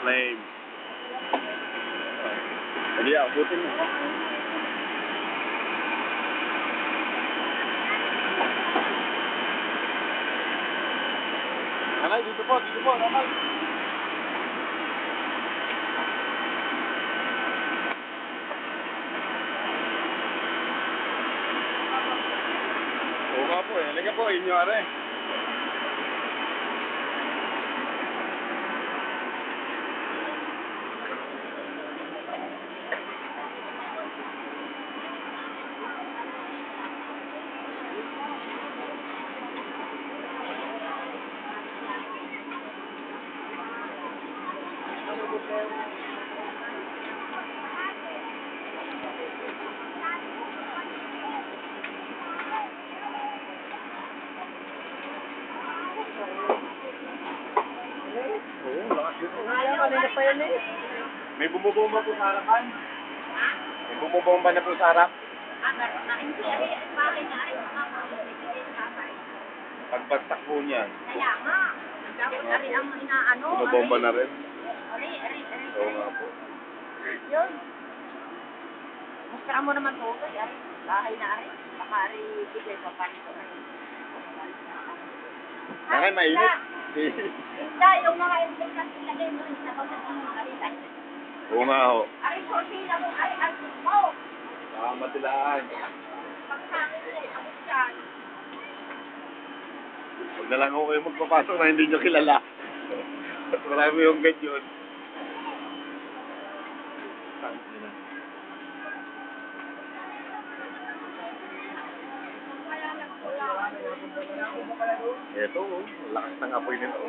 flame. Hindi, abutin mo. Nanay, dito po, nanay. Oo nga po, halika po, inyo are. May bumubomba po sa harapan? May bumubomba na po sa harap? Pagbagsak po niyan. Kaya nga. Dapat ari ang inaano. Bumubomba na rin? Ari. Oo nga po. Yun. Musta mo naman to, ari. Bahay na ari. Baka ari bigay pa pa nito. Bakit mainit? Hindi, yung mga instructions nila din doon sa pagdating ng alitan. Oo nga ho. Ari, sortila mo, ari, mo. Matilaan. Pagsangin nila, ako dyan. Huwag na lang ako kayo magpapasok na hindi nyo kilala. Marami yung ganyan. Ito, lakas ng apoy nito.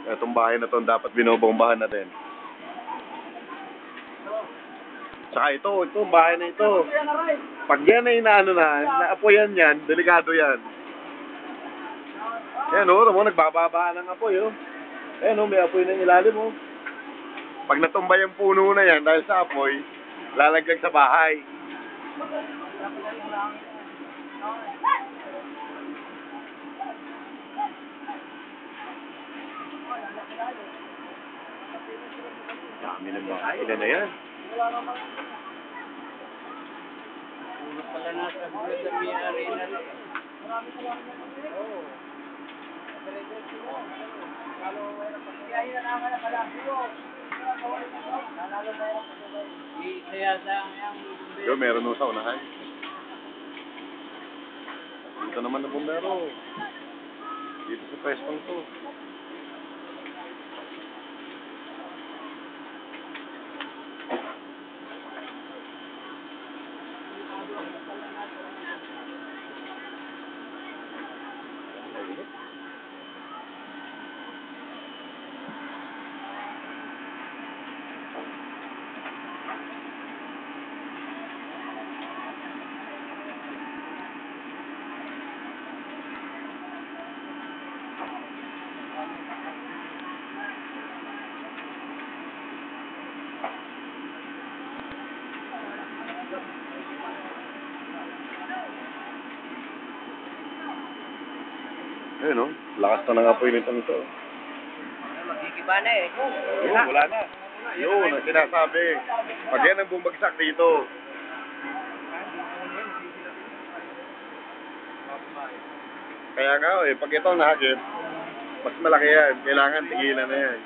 Itong bahay na to dapat binobombahan natin. Tsaka ito, bahay na ito. Pag yan ay inaano na, naapoyan yan, delikado yan. Ayan o, nagbababa ng apoy o. Ayan o, may apoy na ilalim o. Pag natumbay ang puno na yan dahil sa apoy, lalaglag sa bahay. Dami ng bahay, ilan na yan? Una pala nasa buwan sa may-ari na rin. Oo. Yo, meron nung sa unahan. Dito naman na bumbero. Dito sa pwestong to. Ayun o, lakas na ng apoy nitong ito. Magkikiba na eh. Yun, wala na. Yun, ang sinasabi. Pag yan ang bumagsak dito. Kaya nga pag ito nahagip, mas malaki yan. Kailangan tigilan na yan.